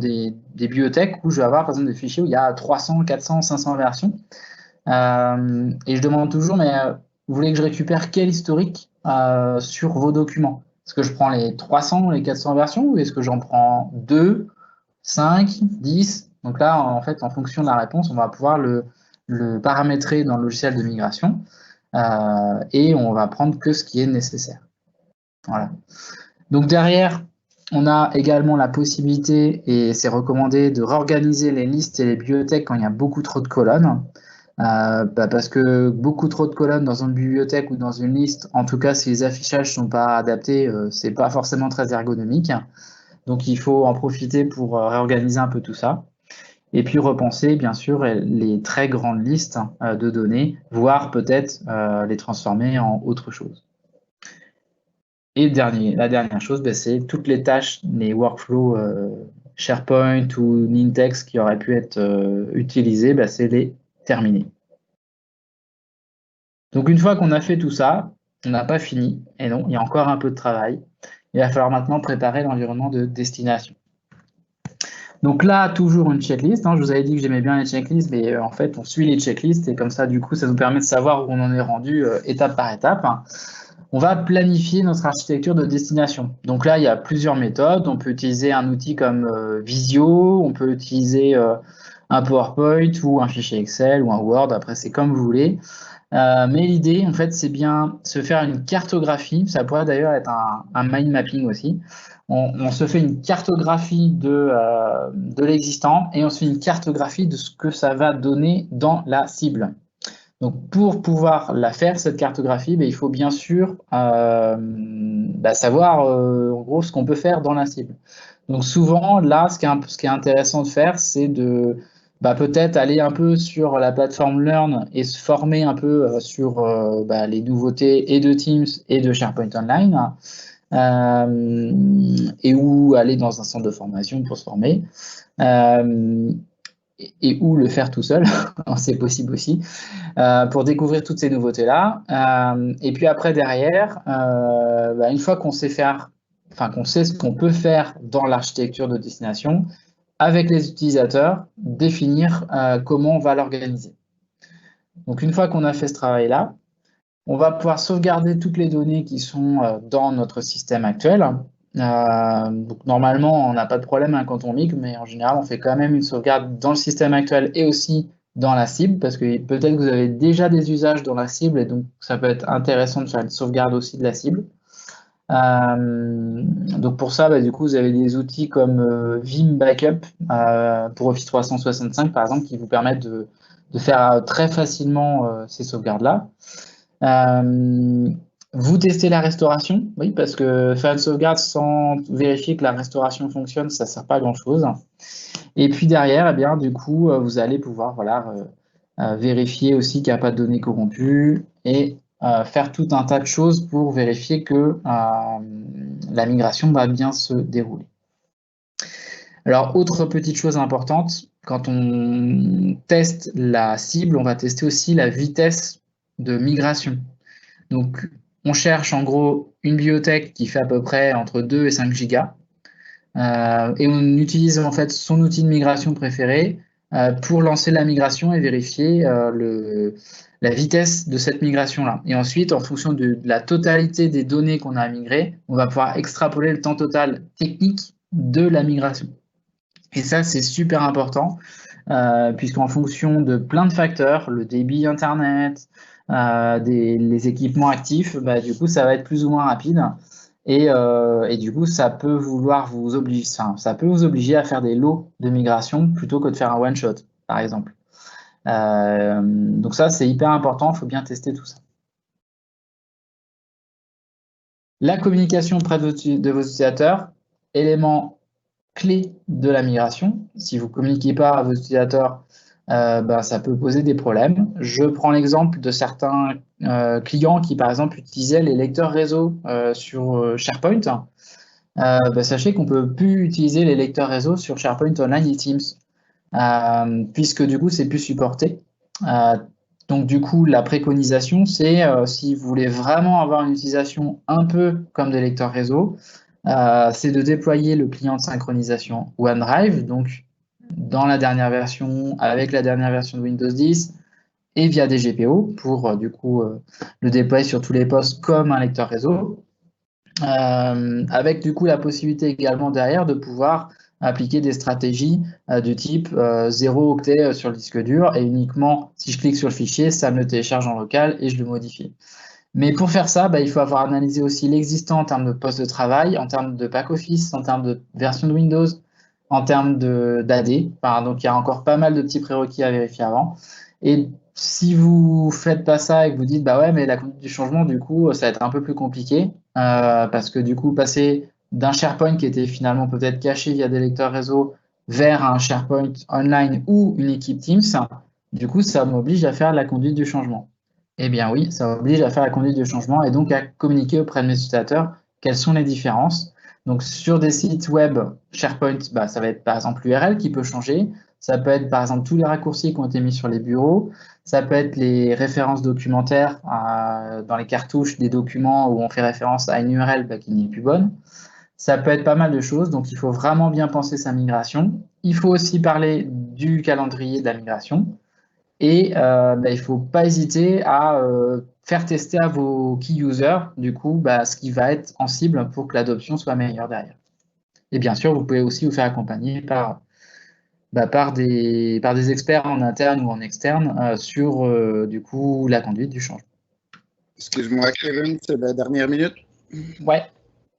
des bibliothèques où je vais avoir par exemple des fichiers où il y a 300, 400, 500 versions. Et je demande toujours, mais vous voulez que je récupère quel historique sur vos documents? Est-ce que je prends les 300, les 400 versions ou est-ce que j'en prends 2, 5, 10? Donc là, en fait, en fonction de la réponse, on va pouvoir le paramétrer dans le logiciel de migration et on va prendre que ce qui est nécessaire. Voilà. Donc derrière, on a également la possibilité, et c'est recommandé, de réorganiser les listes et les bibliothèques quand il y a beaucoup trop de colonnes. Parce que beaucoup trop de colonnes dans une bibliothèque ou dans une liste, en tout cas si les affichages ne sont pas adaptés, c'est pas forcément très ergonomique. Donc il faut en profiter pour réorganiser un peu tout ça. Et puis repenser bien sûr les très grandes listes de données, voire peut-être les transformer en autre chose. Et la dernière chose, c'est toutes les tâches, les workflows SharePoint ou Nintex qui auraient pu être utilisés, c'est les terminer. Donc une fois qu'on a fait tout ça, on n'a pas fini, et non, il y a encore un peu de travail. Il va falloir maintenant préparer l'environnement de destination. Donc là, toujours une checklist. Je vous avais dit que j'aimais bien les checklists, mais en fait, on suit les checklists, et comme ça, du coup, ça nous permet de savoir où on en est rendu étape par étape. On va planifier notre architecture de destination. Donc là, il y a plusieurs méthodes. On peut utiliser un outil comme Visio, on peut utiliser un PowerPoint ou un fichier Excel ou un Word. Après, c'est comme vous voulez. Mais l'idée, en fait, c'est bien se faire une cartographie. Ça pourrait d'ailleurs être un mind mapping aussi. On se fait une cartographie de l'existant et on se fait une cartographie de ce que ça va donner dans la cible. Donc, pour pouvoir la faire, cette cartographie, il faut bien sûr savoir en gros ce qu'on peut faire dans la cible. Donc, souvent, là, ce qui est intéressant de faire, c'est de peut-être aller un peu sur la plateforme Learn et se former un peu sur les nouveautés et de Teams et de SharePoint Online, et ou aller dans un centre de formation pour se former. Et ou le faire tout seul, c'est possible aussi, pour découvrir toutes ces nouveautés-là. Et puis après, derrière, une fois qu'on sait qu'on sait ce qu'on peut faire dans l'architecture de destination, avec les utilisateurs, définir comment on va l'organiser. Donc une fois qu'on a fait ce travail-là, on va pouvoir sauvegarder toutes les données qui sont dans notre système actuel. Donc normalement, on n'a pas de problème quand on migre, mais en général, on fait quand même une sauvegarde dans le système actuel et aussi dans la cible, parce que peut-être que vous avez déjà des usages dans la cible, et donc ça peut être intéressant de faire une sauvegarde aussi de la cible. Donc pour ça, du coup, vous avez des outils comme Vim Backup pour Office 365, par exemple, qui vous permettent de faire très facilement ces sauvegardes-là. Vous testez la restauration, oui, parce que faire une sauvegarde sans vérifier que la restauration fonctionne, ça ne sert pas à grand-chose. Et puis derrière, du coup, vous allez pouvoir vérifier aussi qu'il n'y a pas de données corrompues et faire tout un tas de choses pour vérifier que la migration va bien se dérouler. Alors, autre petite chose importante, quand on teste la cible, on va tester aussi la vitesse de migration. Donc, on cherche en gros une bibliothèque qui fait à peu près entre 2 et 5 gigas. Et on utilise en fait son outil de migration préféré pour lancer la migration et vérifier la vitesse de cette migration-là. Et ensuite, en fonction de la totalité des données qu'on a à migrer, on va pouvoir extrapoler le temps total technique de la migration. Et ça, c'est super important, puisqu'en fonction de plein de facteurs, le débit Internet, les équipements actifs, du coup, ça va être plus ou moins rapide. Et du coup, ça peut vous obliger à faire des lots de migration plutôt que de faire un one-shot, par exemple. Donc ça, c'est hyper important, il faut bien tester tout ça. La communication auprès de vos utilisateurs, élément clé de la migration. Si vous ne communiquez pas à vos utilisateurs, ça peut poser des problèmes. Je prends l'exemple de certains clients qui, par exemple, utilisaient les lecteurs réseau sur SharePoint. Sachez qu'on ne peut plus utiliser les lecteurs réseau sur SharePoint Online et Teams, puisque du coup, c'est plus supporté. Donc du coup, la préconisation, c'est si vous voulez vraiment avoir une utilisation un peu comme des lecteurs réseau, c'est de déployer le client de synchronisation OneDrive, donc dans la dernière version, avec la dernière version de Windows 10, et via des GPO pour du coup le déployer sur tous les postes comme un lecteur réseau, avec du coup la possibilité également derrière de pouvoir appliquer des stratégies du type 0 octet sur le disque dur et uniquement si je clique sur le fichier, ça me le télécharge en local et je le modifie. Mais pour faire ça, il faut avoir analysé aussi l'existant en termes de poste de travail, en termes de back-office, en termes de version de Windows, en termes d'AD. Donc, il y a encore pas mal de petits prérequis à vérifier avant. Et si vous ne faites pas ça et que vous dites, bah ouais, mais la conduite du changement, du coup, ça va être un peu plus compliqué, parce que du coup, passer d'un SharePoint qui était finalement peut-être caché via des lecteurs réseau vers un SharePoint online ou une équipe Teams, du coup, ça m'oblige à faire la conduite du changement. Eh bien oui, ça oblige à faire la conduite du changement et donc à communiquer auprès de mes utilisateurs quelles sont les différences. Donc sur des sites web SharePoint, ça va être par exemple l'URL qui peut changer. Ça peut être par exemple tous les raccourcis qui ont été mis sur les bureaux. Ça peut être les références documentaires dans les cartouches des documents où on fait référence à une URL qui n'est plus bonne. Ça peut être pas mal de choses, donc il faut vraiment bien penser sa migration. Il faut aussi parler du calendrier de la migration. Et il ne faut pas hésiter à faire tester à vos key users, du coup, ce qui va être en cible pour que l'adoption soit meilleure derrière. Et bien sûr, vous pouvez aussi vous faire accompagner par des experts en interne ou en externe sur, du coup, la conduite du changement. Excuse-moi, Kevin, c'est la dernière minute. Ouais,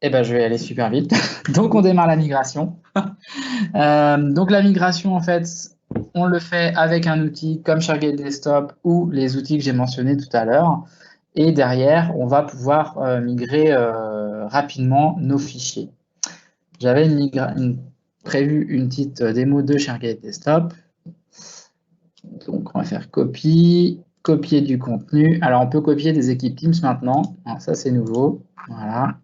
je vais aller super vite. Donc, on démarre la migration. Donc, la migration, en fait, on le fait avec un outil comme ShareGate Desktop ou les outils que j'ai mentionnés tout à l'heure. Et derrière, on va pouvoir migrer rapidement nos fichiers. J'avais prévu une petite démo de ShareGate Desktop. Donc, on va faire copie, copier du contenu. Alors, on peut copier des équipes Teams maintenant. Alors, ça, c'est nouveau. Voilà.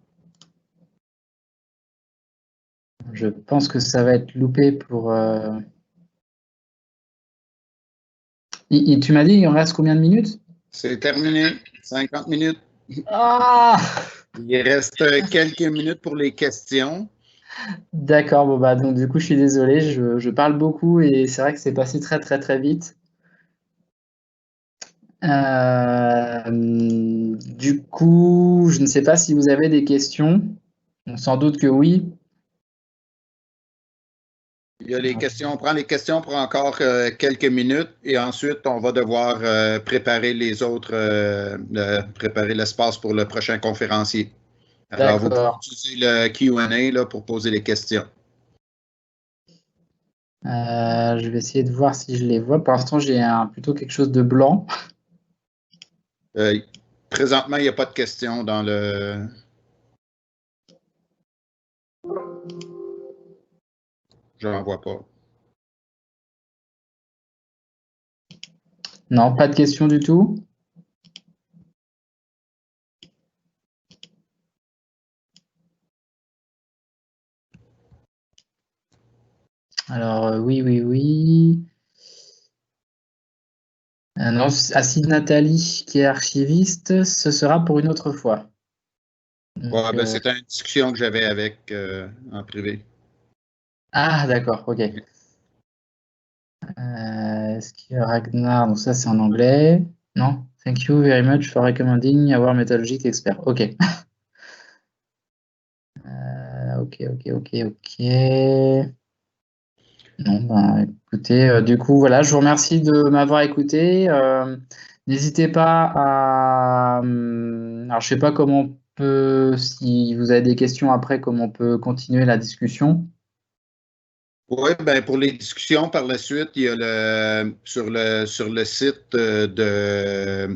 Je pense que ça va être loupé pour... Et tu m'as dit, il en reste combien de minutes? C'est terminé. 50 minutes. Ah! Il reste quelques minutes pour les questions. D'accord, donc du coup, je suis désolé, je parle beaucoup et c'est vrai que c'est passé très, très, très vite. Du coup, je ne sais pas si vous avez des questions. Sans doute que oui. Il y a les questions. On prend les questions pour encore quelques minutes et ensuite, on va devoir préparer les autres, préparer l'espace pour le prochain conférencier. Alors, vous pouvez D'accord. utiliser le Q&A là, pour poser les questions. Je vais essayer de voir si je les vois. Pour l'instant, j'ai plutôt quelque chose de blanc. Présentement, il n'y a pas de questions dans le... Je n'en vois pas. Non, pas de questions du tout. Alors, oui. Non, si Nathalie, qui est archiviste, ce sera pour une autre fois. Donc, C'est une discussion que j'avais avec en privé. Ah, d'accord, ok. Est-ce qu'il y a Ragnar? Donc ça, c'est en anglais. Non? Thank you very much for recommending our Metallurgic expert. Ok. Ok. Non, écoutez, du coup, voilà, je vous remercie de m'avoir écouté. N'hésitez pas à... alors, je sais pas comment on peut, si vous avez des questions après, comment on peut continuer la discussion. Oui, pour les discussions par la suite, il y a sur le site de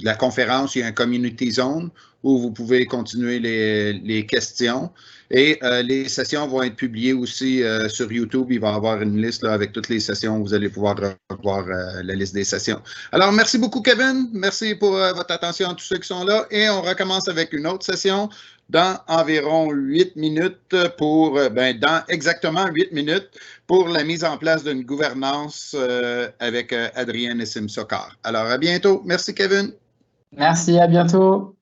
la conférence, il y a un community zone où vous pouvez continuer les questions. Et les sessions vont être publiées aussi sur YouTube. Il va y avoir une liste là, avec toutes les sessions. Vous allez pouvoir revoir la liste des sessions. Alors, merci beaucoup, Kevin. Merci pour votre attention à tous ceux qui sont là. Et on recommence avec une autre session dans environ 8 minutes dans exactement 8 minutes pour la mise en place d'une gouvernance avec Adrien Nessim Sokar. Alors, à bientôt. Merci, Kevin. Merci, à bientôt.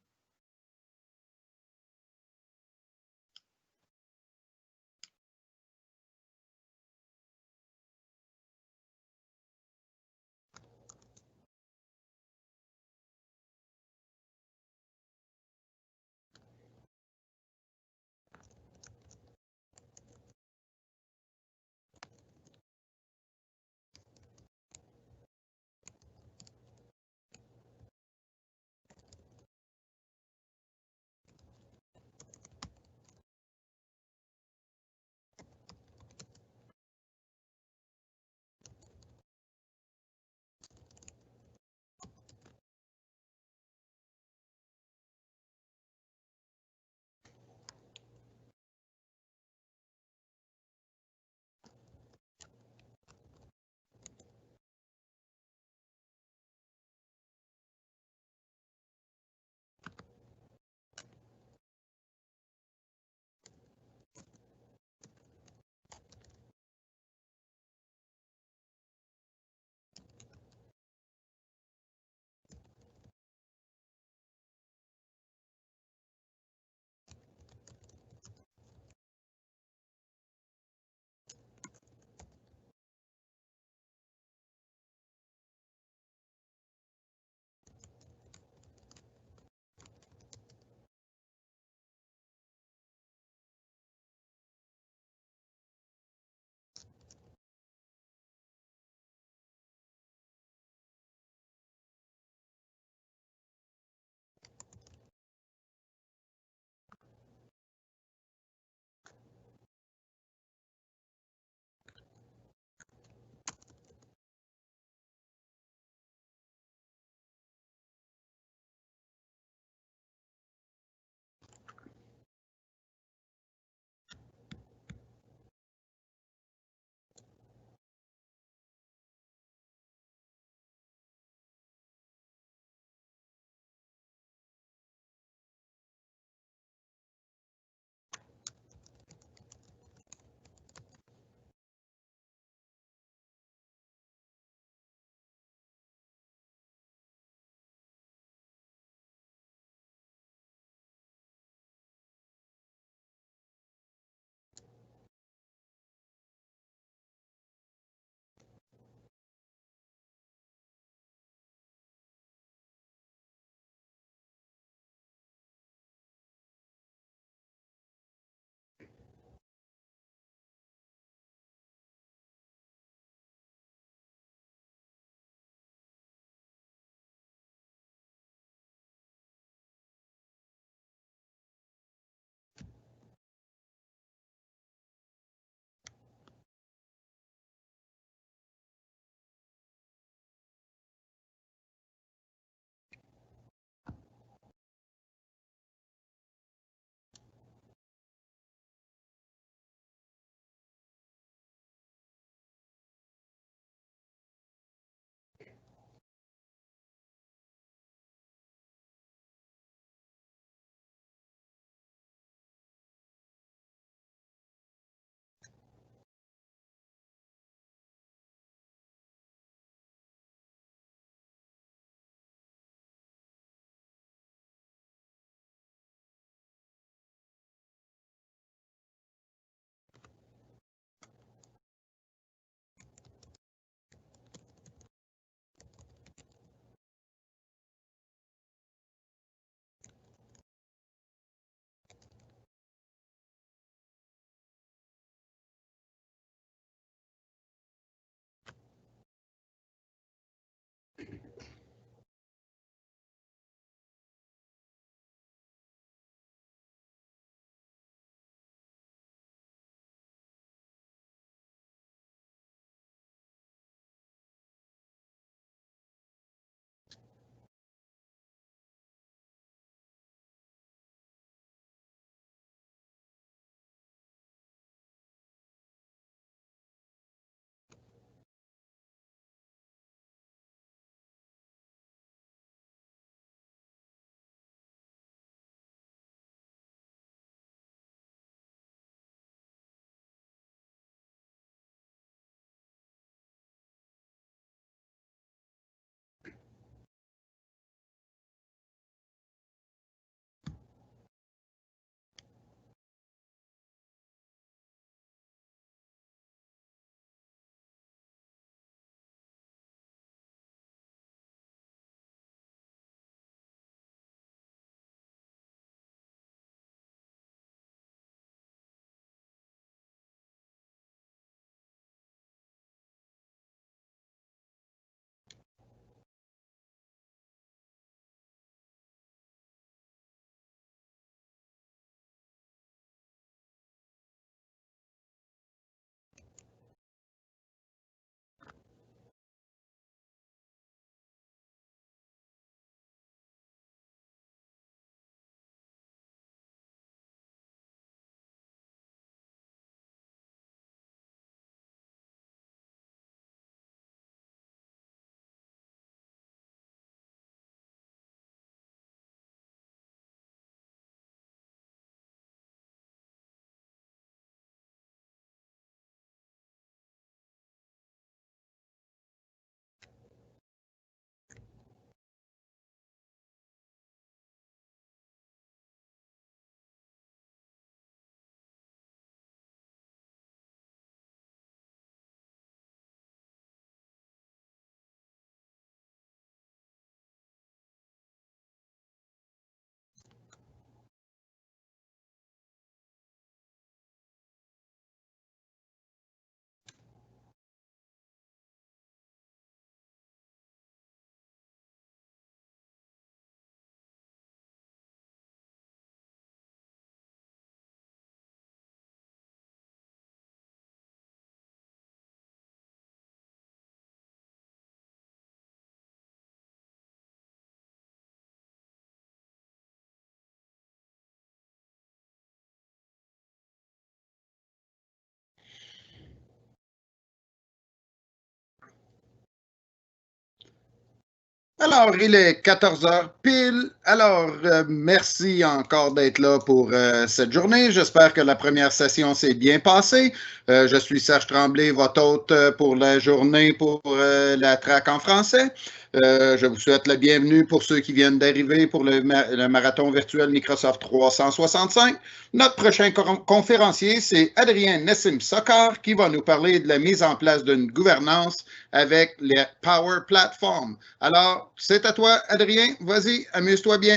Alors, il est 14 heures pile. Alors, merci encore d'être là pour cette journée. J'espère que la première session s'est bien passée. Je suis Serge Tremblay, votre hôte pour la journée pour la track en français. Je vous souhaite la bienvenue pour ceux qui viennent d'arriver pour le marathon virtuel Microsoft 365. Notre prochain conférencier, c'est Adrien Nessim-Sokar qui va nous parler de la mise en place d'une gouvernance avec les Power Platform. Alors, c'est à toi, Adrien. Vas-y, amuse-toi bien.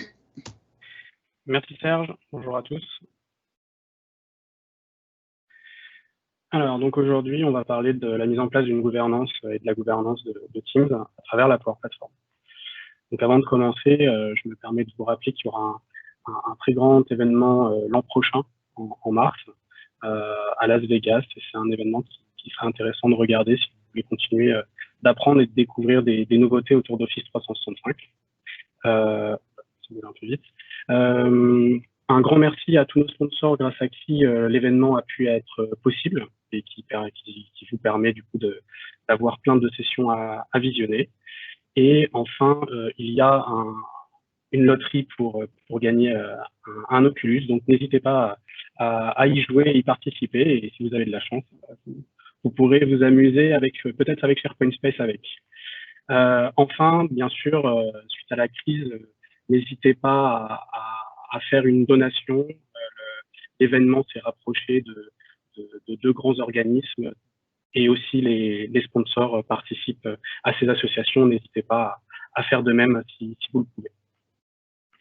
Merci Serge. Bonjour à tous. Alors, donc aujourd'hui, on va parler de la mise en place d'une gouvernance et de la gouvernance de Teams à travers la Power Platform. Donc avant de commencer, je me permets de vous rappeler qu'il y aura un très grand événement l'an prochain, en mars, à Las Vegas. Et c'est un événement qui sera intéressant de regarder si vous voulez continuer d'apprendre et de découvrir des nouveautés autour d'Office 365. Un peu vite. Un grand merci à tous nos sponsors grâce à qui l'événement a pu être possible et qui vous permet du coup d'avoir plein de sessions à visionner. Et enfin, il y a une loterie pour gagner un Oculus, donc n'hésitez pas à y jouer et y participer. Et si vous avez de la chance, vous pourrez vous amuser peut-être avec SharePoint Space avec. Enfin, bien sûr, suite à la crise, n'hésitez pas à faire une donation. L'événement s'est rapproché de deux grands organismes et aussi les sponsors participent à ces associations. N'hésitez pas à faire de même si vous le pouvez.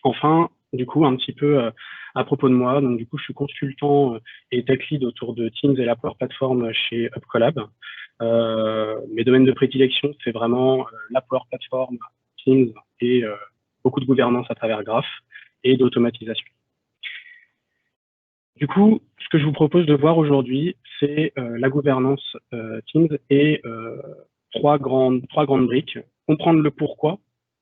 Enfin, du coup, un petit peu à propos de moi, donc du coup, je suis consultant et tech lead autour de Teams et la Power Platform chez UpCollab. Mes domaines de prédilection, c'est vraiment la Power Platform, Teams et beaucoup de gouvernance à travers Graph et d'automatisation. Du coup, ce que je vous propose de voir aujourd'hui, c'est la gouvernance Teams et trois grandes briques. Comprendre le pourquoi,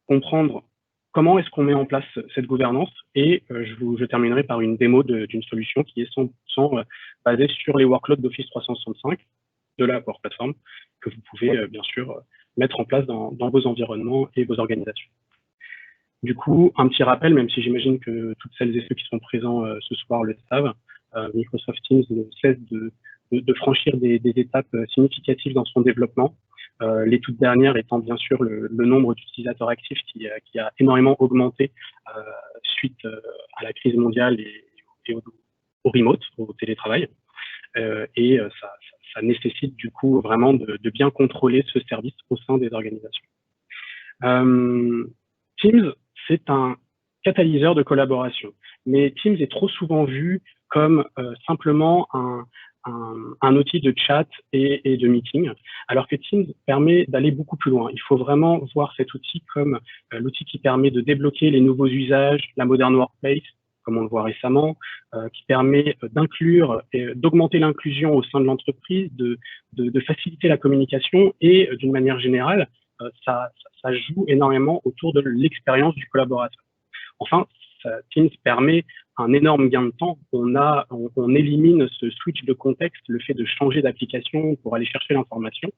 comprendre comment est-ce qu'on met en place cette gouvernance et je terminerai par une démo d'une solution qui est 100% basée sur les workloads d'Office 365 de la Power Platform que vous pouvez bien sûr mettre en place dans vos environnements et vos organisations. Du coup, un petit rappel, même si j'imagine que toutes celles et ceux qui sont présents ce soir le savent, Microsoft Teams ne cesse de franchir des étapes significatives dans son développement. Les toutes dernières étant bien sûr le nombre d'utilisateurs actifs qui a énormément augmenté suite à la crise mondiale et au remote, au télétravail. Et ça nécessite du coup vraiment de bien contrôler ce service au sein des organisations. Teams, c'est un catalyseur de collaboration, mais Teams est trop souvent vu comme simplement un outil de chat et de meeting, alors que Teams permet d'aller beaucoup plus loin. Il faut vraiment voir cet outil comme l'outil qui permet de débloquer les nouveaux usages, la modern workplace, comme on le voit récemment, qui permet d'inclure et d'augmenter l'inclusion au sein de l'entreprise, de faciliter la communication et d'une manière générale, ça joue énormément autour de l'expérience du collaborateur. Enfin, Teams permet un énorme gain de temps. On élimine ce switch de contexte, le fait de changer d'application pour aller chercher l'information.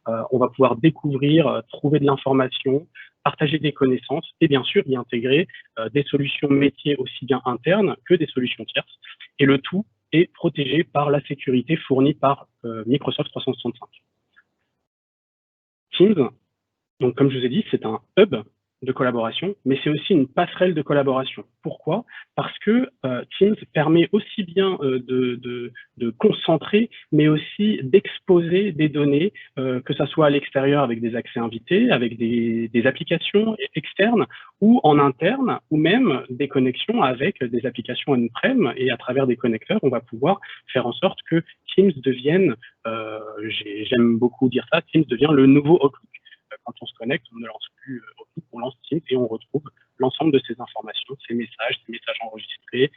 On va pouvoir découvrir, trouver de l'information, partager des connaissances et bien sûr y intégrer des solutions métiers aussi bien internes que des solutions tierces. Et le tout est protégé par la sécurité fournie par Microsoft 365. Teams, donc comme je vous ai dit, c'est un hub de collaboration, mais c'est aussi une passerelle de collaboration. Pourquoi? Parce que Teams permet aussi bien de concentrer, mais aussi d'exposer des données, que ça soit à l'extérieur avec des accès invités, avec des applications externes, ou en interne, ou même des connexions avec des applications on-prem, et à travers des connecteurs, on va pouvoir faire en sorte que Teams devienne, j'aime beaucoup dire ça, Teams devient le nouveau Outlook. Quand on se connecte, on ne lance plus Outlook, on lance Teams et on retrouve l'ensemble de ces informations, ces messages enregistrés,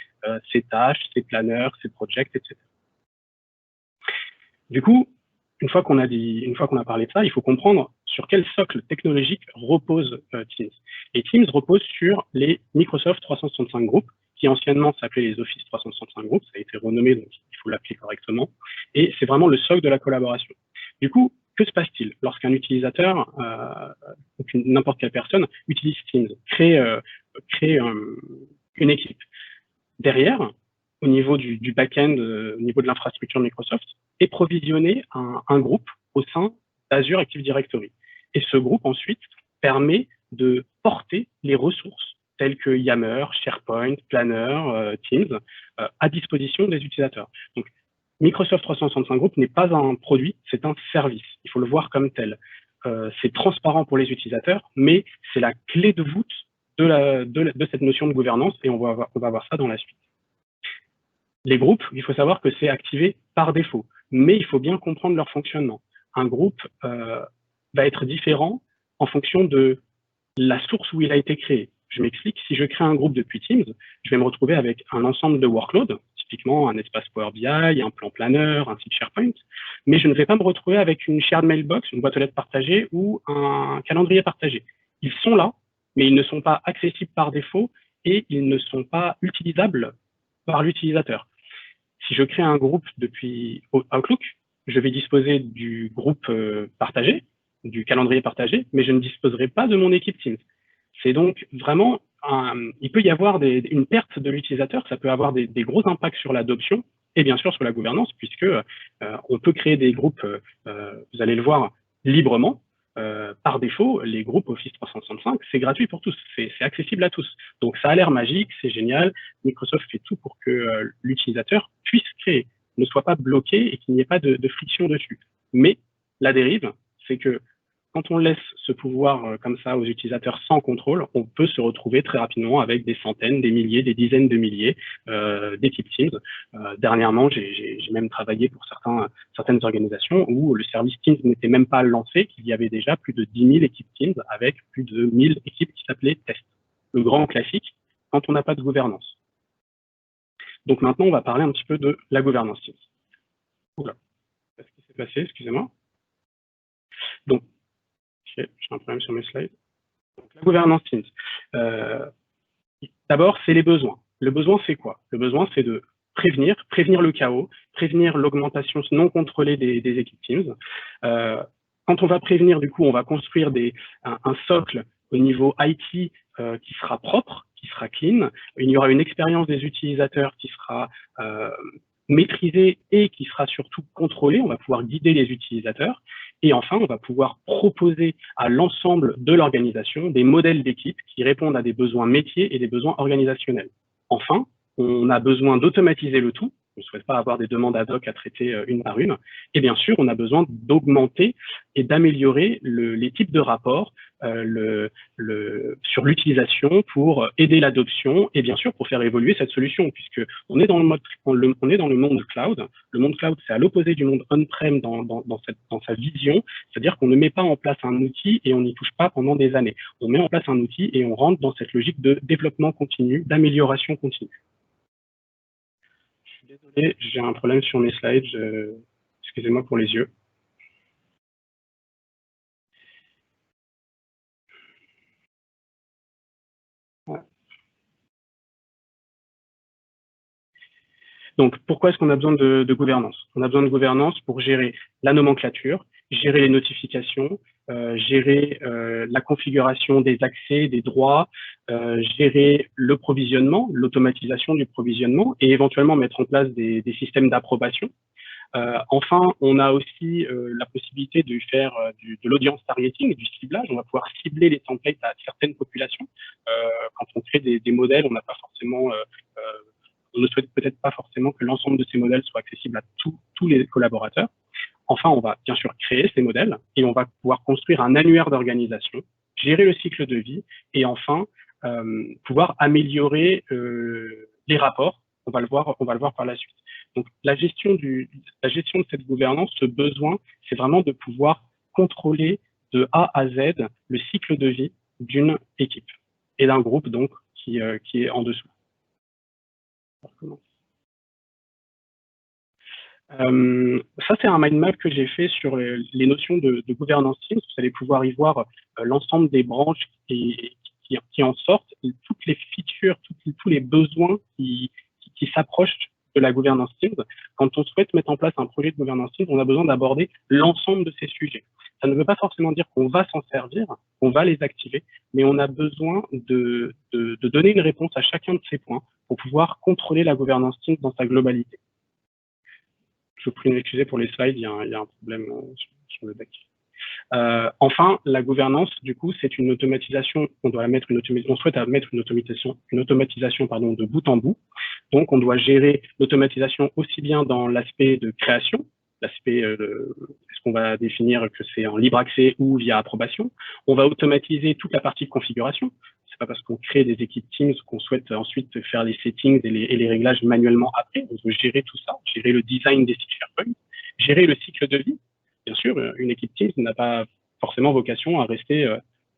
ces tâches, ces planeurs, ces projects, etc. Du coup, une fois qu'on a parlé de ça, il faut comprendre sur quel socle technologique repose Teams. Et Teams repose sur les Microsoft 365 Group, qui anciennement s'appelait les Office 365 Group, ça a été renommé, donc il faut l'appeler correctement. Et c'est vraiment le socle de la collaboration. Du coup, que se passe-t-il lorsqu'un utilisateur, n'importe quelle personne, utilise Teams, crée une équipe? Derrière, au niveau du back-end, au niveau de l'infrastructure Microsoft, est provisionné un groupe au sein d'Azure Active Directory. Et ce groupe, ensuite, permet de porter les ressources telles que Yammer, SharePoint, Planner, Teams, à disposition des utilisateurs. Donc, Microsoft 365 Group n'est pas un produit, c'est un service. Il faut le voir comme tel. C'est transparent pour les utilisateurs, mais c'est la clé de voûte de cette notion de gouvernance, et on va voir ça dans la suite. Les groupes, il faut savoir que c'est activé par défaut, mais il faut bien comprendre leur fonctionnement. Un groupe va être différent en fonction de la source où il a été créé. Je m'explique, si je crée un groupe depuis Teams, je vais me retrouver avec un ensemble de workloads, typiquement un espace Power BI, un plan Planner, un site SharePoint, mais je ne vais pas me retrouver avec une shared mailbox, une boîte aux lettres partagée ou un calendrier partagé. Ils sont là, mais ils ne sont pas accessibles par défaut et ils ne sont pas utilisables par l'utilisateur. Si je crée un groupe depuis Outlook, je vais disposer du groupe partagé, du calendrier partagé, mais je ne disposerai pas de mon équipe Teams. C'est donc vraiment, il peut y avoir une perte de l'utilisateur, ça peut avoir des gros impacts sur l'adoption et bien sûr sur la gouvernance, puisque on peut créer des groupes, vous allez le voir, librement. Par défaut, les groupes Office 365, c'est gratuit pour tous, c'est accessible à tous. Donc ça a l'air magique, c'est génial. Microsoft fait tout pour que l'utilisateur puisse créer, ne soit pas bloqué et qu'il n'y ait pas de friction dessus. Mais la dérive, c'est que quand on laisse ce pouvoir comme ça aux utilisateurs sans contrôle, on peut se retrouver très rapidement avec des centaines, des milliers, des dizaines de milliers d'équipes Teams. Dernièrement, j'ai même travaillé pour certaines organisations où le service Teams n'était même pas lancé, qu'il y avait déjà plus de 10 000 équipes Teams avec plus de 1000 équipes qui s'appelaient tests. Le grand classique quand on n'a pas de gouvernance. Donc maintenant, on va parler un petit peu de la gouvernance Teams. Oula, qu'est-ce qui s'est passé? Excusez-moi. Donc, j'ai un problème sur mes slides. Donc, la gouvernance Teams. D'abord, c'est les besoins. Le besoin, c'est quoi? Le besoin, c'est de prévenir le chaos, prévenir l'augmentation non contrôlée des équipes Teams. Quand on va prévenir, du coup, on va construire un socle au niveau IT qui sera propre, qui sera clean. Il y aura une expérience des utilisateurs qui sera maîtrisée et qui sera surtout contrôlée. On va pouvoir guider les utilisateurs. Et enfin, on va pouvoir proposer à l'ensemble de l'organisation des modèles d'équipe qui répondent à des besoins métiers et des besoins organisationnels. Enfin, on a besoin d'automatiser le tout. On ne souhaite pas avoir des demandes ad hoc à traiter une par une. Et bien sûr, on a besoin d'augmenter et d'améliorer les types de rapports sur l'utilisation pour aider l'adoption et bien sûr pour faire évoluer cette solution, puisque on est dans le monde cloud. Le monde cloud, c'est à l'opposé du monde on-prem dans sa vision, c'est-à-dire qu'on ne met pas en place un outil et on n'y touche pas pendant des années. On met en place un outil et on rentre dans cette logique de développement continu, d'amélioration continue. Je suis désolé, j'ai un problème sur mes slides, excusez-moi pour les yeux. Donc, pourquoi est-ce qu'on a besoin de gouvernance? On a besoin de gouvernance pour gérer la nomenclature, gérer les notifications, gérer la configuration des accès, des droits, gérer le provisionnement, l'automatisation du provisionnement et éventuellement mettre en place des systèmes d'approbation. Enfin, on a aussi la possibilité de faire de l'audience targeting, du ciblage. On va pouvoir cibler les templates à certaines populations. Quand on crée des modèles, on n'a pas forcément... on ne souhaite peut-être pas forcément que l'ensemble de ces modèles soient accessibles à tous les collaborateurs. Enfin, on va bien sûr créer ces modèles et on va pouvoir construire un annuaire d'organisation, gérer le cycle de vie et enfin pouvoir améliorer les rapports. On va le voir par la suite. Donc, la gestion de cette gouvernance, ce besoin, c'est vraiment de pouvoir contrôler de A à Z le cycle de vie d'une équipe et d'un groupe donc qui est en dessous. Ça, c'est un mind map que j'ai fait sur les notions de gouvernance Teams. Vous allez pouvoir y voir l'ensemble des branches qui en sortent, et toutes les features, tous les besoins qui s'approchent de la gouvernance Teams, quand on souhaite mettre en place un projet de gouvernance Teams, on a besoin d'aborder l'ensemble de ces sujets. Ça ne veut pas forcément dire qu'on va s'en servir, qu'on va les activer, mais on a besoin de donner une réponse à chacun de ces points pour pouvoir contrôler la gouvernance Teams dans sa globalité. Je vous prie de m'excuser pour les slides, il y a un problème sur le deck. Enfin, la gouvernance, du coup, c'est une automatisation. On souhaite mettre une automatisation pardon, de bout en bout. Donc, on doit gérer l'automatisation aussi bien dans l'aspect de création, l'aspect est-ce qu'on va définir que c'est en libre accès ou via approbation. On va automatiser toute la partie de configuration. C'est pas parce qu'on crée des équipes Teams qu'on souhaite ensuite faire les settings et les réglages manuellement après. On veut gérer tout ça, gérer le design des sites SharePoint, gérer le cycle de vie. Bien sûr, une équipe Teams n'a pas forcément vocation à rester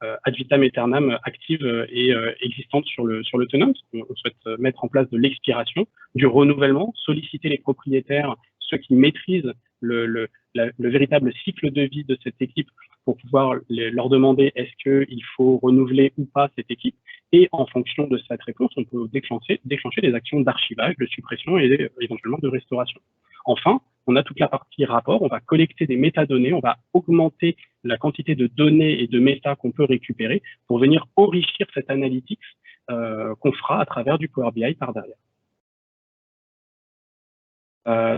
ad vitam aeternam active et existante sur le tenant. On souhaite mettre en place de l'expiration, du renouvellement, solliciter les propriétaires, ceux qui maîtrisent le véritable cycle de vie de cette équipe pour pouvoir leur demander est-ce qu'il faut renouveler ou pas cette équipe. Et en fonction de cette réponse, on peut déclencher des actions d'archivage, de suppression et éventuellement de restauration. Enfin, on a toute la partie rapport, on va collecter des métadonnées, on va augmenter la quantité de données et de méta qu'on peut récupérer pour venir enrichir cette analytics qu'on fera à travers du Power BI par derrière.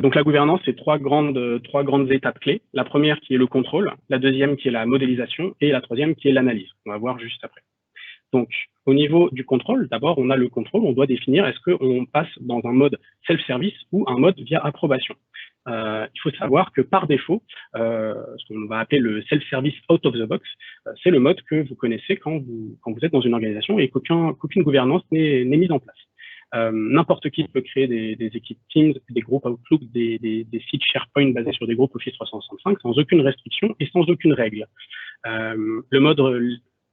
Donc la gouvernance, c'est trois grandes étapes clés. La première qui est le contrôle, la deuxième qui est la modélisation et la troisième qui est l'analyse. On va voir juste après. Donc, au niveau du contrôle, d'abord, on a le contrôle, on doit définir est-ce qu'on passe dans un mode self-service ou un mode via approbation. Il faut savoir que par défaut, ce qu'on va appeler le self-service out of the box, c'est le mode que vous connaissez quand vous êtes dans une organisation et qu'aucune gouvernance n'est mise en place. N'importe qui peut créer des équipes Teams, des groupes Outlook, des sites SharePoint basés sur des groupes Office 365 sans aucune restriction et sans aucune règle.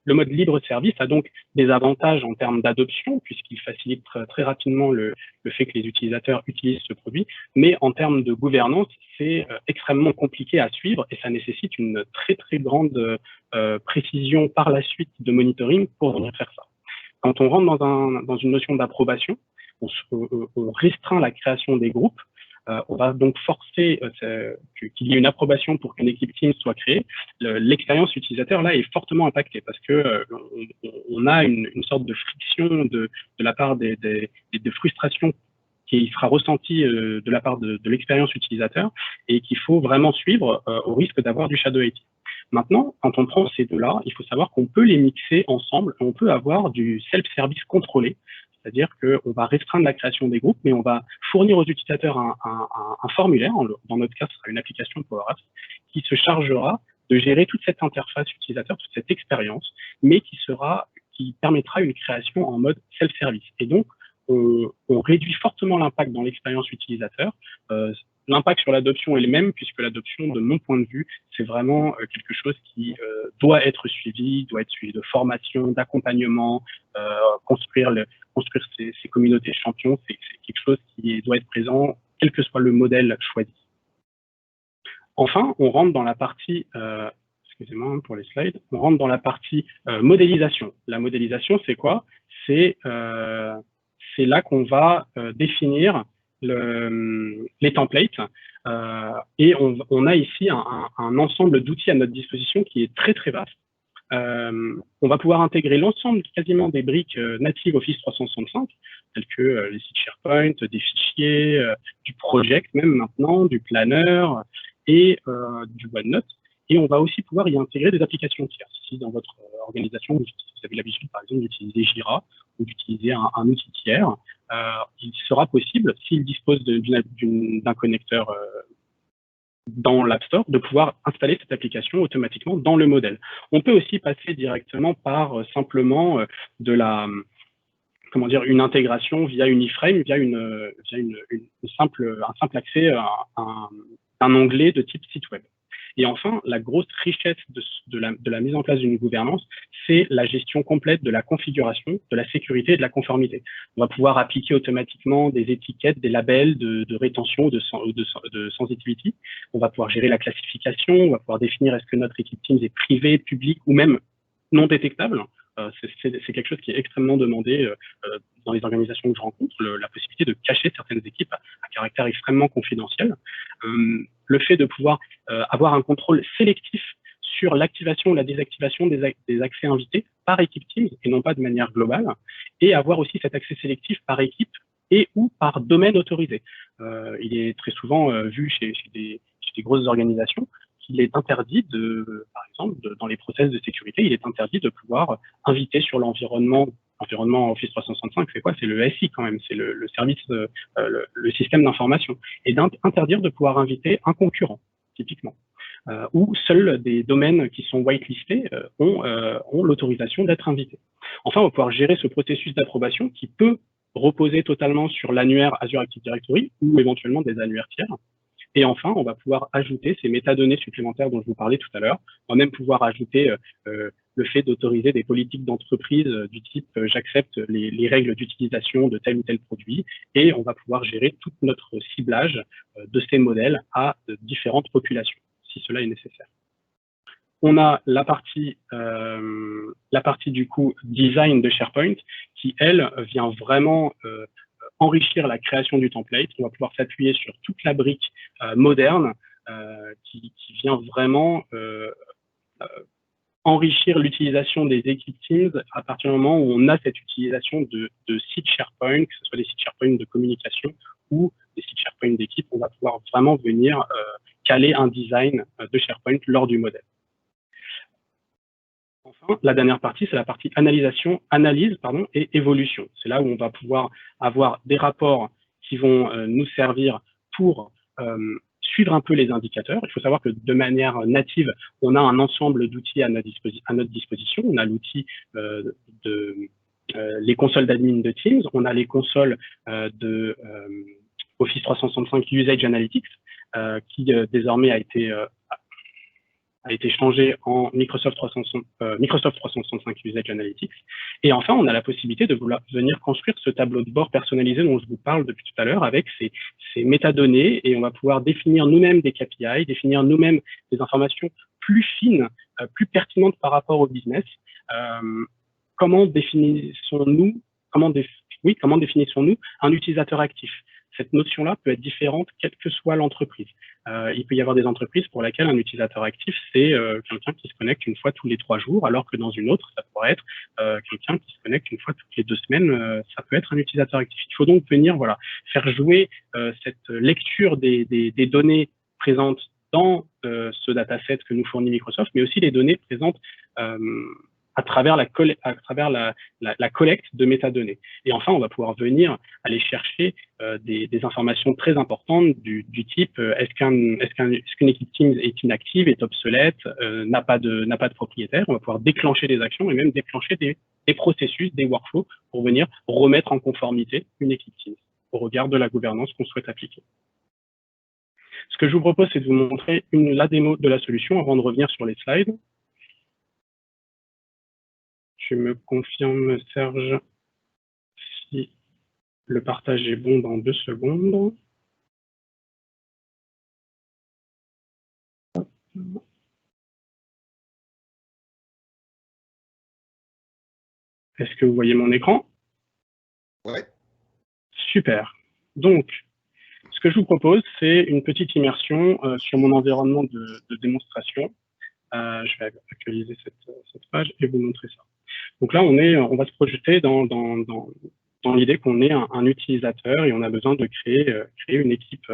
Le mode libre service a donc des avantages en termes d'adoption, puisqu'il facilite très rapidement le fait que les utilisateurs utilisent ce produit, mais en termes de gouvernance, c'est extrêmement compliqué à suivre et ça nécessite une très grande précision par la suite de monitoring pour venir faire ça. Quand on rentre dans une notion d'approbation, on restreint la création des groupes. On va donc forcer qu'il y ait une approbation pour qu'une équipe Teams soit créée. L'expérience utilisateur là est fortement impactée parce que on a une sorte de friction de la part de frustration qui sera ressentie de la part de l'expérience utilisateur et qu'il faut vraiment suivre au risque d'avoir du shadow IT. Maintenant, quand on prend ces deux-là, il faut savoir qu'on peut les mixer ensemble. On peut avoir du self-service contrôlé. C'est-à-dire qu'on va restreindre la création des groupes, mais on va fournir aux utilisateurs un formulaire, dans notre cas, ce sera une application Power Apps, qui se chargera de gérer toute cette interface utilisateur, toute cette expérience, mais qui permettra une création en mode self-service. Et donc, on réduit fortement l'impact dans l'expérience utilisateur. L'impact sur l'adoption est le même, puisque l'adoption, de mon point de vue, c'est vraiment quelque chose qui doit être suivi de formation, d'accompagnement, construire ces communautés champions, c'est quelque chose qui doit être présent, quel que soit le modèle choisi. Enfin, on rentre dans la partie, excusez-moi pour les slides, on rentre dans la partie modélisation. La modélisation, c'est quoi? C'est là qu'on va définir les templates et on a ici un ensemble d'outils à notre disposition qui est très vaste. On va pouvoir intégrer l'ensemble quasiment des briques natives Office 365, telles que les sites SharePoint, des fichiers, du project même maintenant, du planner et du OneNote. Et on va aussi pouvoir y intégrer des applications tierces. Si dans votre organisation, vous avez l'habitude par exemple d'utiliser Jira ou d'utiliser un outil tiers, il sera possible, s'il dispose d'un connecteur dans l'App Store, de pouvoir installer cette application automatiquement dans le modèle. On peut aussi passer directement par simplement une intégration via une iframe, via un simple accès à un onglet de type site web. Et enfin, la grosse richesse de la mise en place d'une gouvernance, c'est la gestion complète de la configuration, de la sécurité et de la conformité. On va pouvoir appliquer automatiquement des étiquettes, des labels de rétention, de sensitivity. On va pouvoir gérer la classification, on va pouvoir définir est-ce que notre équipe Teams est privée, publique ou même non détectable. C'est quelque chose qui est extrêmement demandé dans les organisations que je rencontre, la possibilité de cacher certaines équipes à caractère extrêmement confidentiel. Le fait de pouvoir avoir un contrôle sélectif sur l'activation ou la désactivation des accès invités par équipe Teams et non pas de manière globale, et avoir aussi cet accès sélectif par équipe et ou par domaine autorisé. Il est très souvent vu chez des grosses organisations qu'il est interdit par exemple, dans les process de sécurité, il est interdit de pouvoir inviter sur l'environnement Office 365, c'est quoi? C'est le SI quand même, c'est le service, le système d'information, et d'interdire de pouvoir inviter un concurrent, typiquement. Où seuls des domaines qui sont whitelistés ont l'autorisation d'être invités. Enfin, on va pouvoir gérer ce processus d'approbation qui peut reposer totalement sur l'annuaire Azure Active Directory ou éventuellement des annuaires tiers. Et enfin, on va pouvoir ajouter ces métadonnées supplémentaires dont je vous parlais tout à l'heure. On va même pouvoir ajouter le fait d'autoriser des politiques d'entreprise du type j'accepte les règles d'utilisation de tel ou tel produit, et on va pouvoir gérer tout notre ciblage de ces modèles à différentes populations, si cela est nécessaire. On a la partie du coup design de SharePoint qui, elle, vient vraiment enrichir la création du template. On va pouvoir s'appuyer sur toute la brique moderne qui vient vraiment enrichir l'utilisation des équipes Teams à partir du moment où on a cette utilisation de sites SharePoint, que ce soit des sites SharePoint de communication ou des sites SharePoint d'équipe. On va pouvoir vraiment venir caler un design de SharePoint lors du modèle. Enfin, la dernière partie, c'est la partie analyse et évolution. C'est là où on va pouvoir avoir des rapports qui vont nous servir pour suivre un peu les indicateurs. Il faut savoir que de manière native, on a un ensemble d'outils à notre disposition. On a l'outil les consoles d'admin de Teams, on a les consoles de Office 365 Usage Analytics, qui désormais a été changé en Microsoft 365 Usage Analytics. Et enfin, on a la possibilité de venir construire ce tableau de bord personnalisé dont je vous parle depuis tout à l'heure avec ces métadonnées, et on va pouvoir définir nous-mêmes des KPI, définir nous-mêmes des informations plus fines, plus pertinentes par rapport au business. Comment définissons-nous un utilisateur actif? Cette notion-là peut être différente quelle que soit l'entreprise. Il peut y avoir des entreprises pour lesquelles un utilisateur actif, c'est quelqu'un qui se connecte une fois tous les 3 jours, alors que dans une autre, ça pourrait être quelqu'un qui se connecte une fois toutes les 2 semaines. Ça peut être un utilisateur actif. Il faut donc venir faire jouer cette lecture des données présentes dans ce dataset que nous fournit Microsoft, mais aussi les données présentes à travers la collecte de métadonnées. Et enfin, on va pouvoir venir aller chercher des informations très importantes du type est-ce qu'une équipe Teams est inactive, est obsolète, n'a pas de propriétaire. On va pouvoir déclencher des actions et même déclencher des processus, des workflows pour venir remettre en conformité une équipe Teams au regard de la gouvernance qu'on souhaite appliquer. Ce que je vous propose, c'est de vous montrer la démo de la solution avant de revenir sur les slides. Je me confirme, Serge, si le partage est bon dans 2 secondes. Est-ce que vous voyez mon écran? Oui. Super. Donc, ce que je vous propose, c'est une petite immersion sur mon environnement de démonstration. Je vais actualiser cette page et vous montrer ça. Donc là, on va se projeter dans l'idée qu'on est un utilisateur et on a besoin de créer une équipe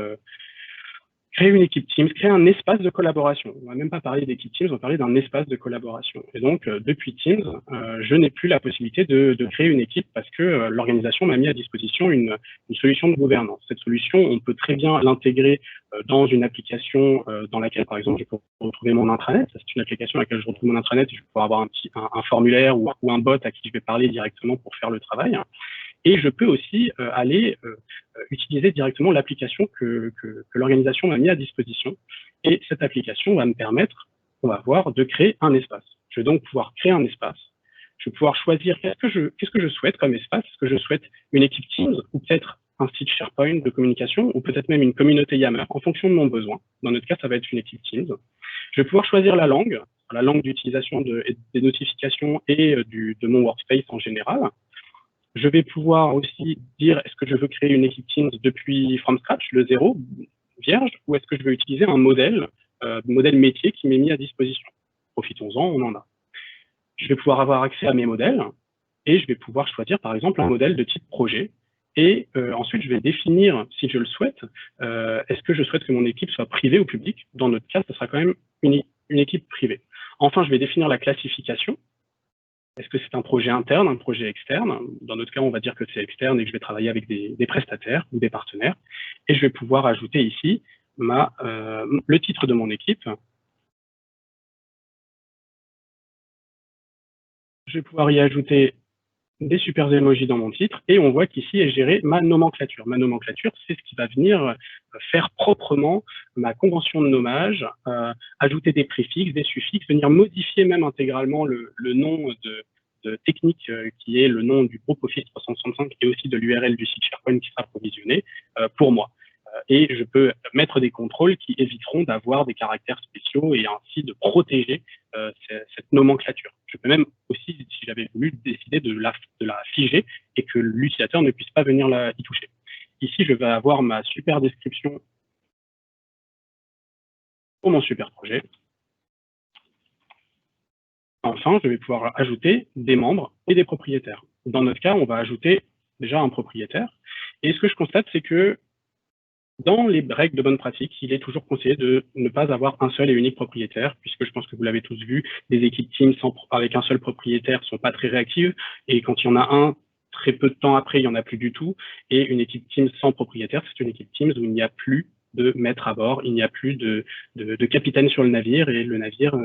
Teams, créer un espace de collaboration. On ne va même pas parler d'équipe Teams, on va parler d'un espace de collaboration. Et donc, depuis Teams, je n'ai plus la possibilité de créer une équipe parce que l'organisation m'a mis à disposition une solution de gouvernance. Cette solution, on peut très bien l'intégrer dans une application dans laquelle, par exemple, je peux retrouver mon intranet. C'est une application dans laquelle je retrouve mon intranet et je peux avoir un formulaire ou un bot à qui je vais parler directement pour faire le travail. Et je peux aussi aller utiliser directement l'application que l'organisation m'a mis à disposition. Et cette application va me permettre, on va voir, de créer un espace. Je vais donc pouvoir créer un espace. Je vais pouvoir choisir qu'est-ce que je souhaite comme espace. Est-ce que je souhaite une équipe Teams ou peut-être un site SharePoint de communication ou peut-être même une communauté Yammer en fonction de mon besoin. Dans notre cas, ça va être une équipe Teams. Je vais pouvoir choisir la langue. la langue d'utilisation des notifications et de mon workspace en général. Je vais pouvoir aussi dire est-ce que je veux créer une équipe Teams depuis from scratch, le zéro, vierge, ou est-ce que je veux utiliser un modèle métier qui m'est mis à disposition. Profitons-en, on en a. Je vais pouvoir avoir accès à mes modèles et je vais pouvoir choisir par exemple un modèle de type projet. Et ensuite, je vais définir, si je le souhaite, est-ce que je souhaite que mon équipe soit privée ou publique. Dans notre cas, ce sera quand même une équipe privée. Enfin, je vais définir la classification. Est-ce que c'est un projet interne, un projet externe? Dans notre cas, on va dire que c'est externe et que je vais travailler avec des prestataires ou des partenaires. Et je vais pouvoir ajouter ici le titre de mon équipe. Je vais pouvoir y ajouter des super emojis dans mon titre et on voit qu'ici est gérée ma nomenclature. Ma nomenclature, c'est ce qui va venir faire proprement ma convention de nommage, ajouter des préfixes, des suffixes, venir modifier même intégralement le nom de technique qui est le nom du groupe Office 365 et aussi de l'URL du site SharePoint qui sera provisionné pour moi. Et je peux mettre des contrôles qui éviteront d'avoir des caractères spéciaux et ainsi de protéger cette nomenclature. Je peux même aussi, si j'avais voulu, décider de la figer et que l'utilisateur ne puisse pas venir y toucher. Ici, je vais avoir ma super description pour mon super projet. Enfin, je vais pouvoir ajouter des membres et des propriétaires. Dans notre cas, on va ajouter déjà un propriétaire. Et ce que je constate, c'est que dans les règles de bonne pratique, il est toujours conseillé de ne pas avoir un seul et unique propriétaire, puisque je pense que vous l'avez tous vu, les équipes Teams avec un seul propriétaire ne sont pas très réactives, et quand il y en a un, très peu de temps après, il n'y en a plus du tout, et une équipe Teams sans propriétaire, c'est une équipe Teams où il n'y a plus de maître à bord, il n'y a plus de capitaine sur le navire, et le navire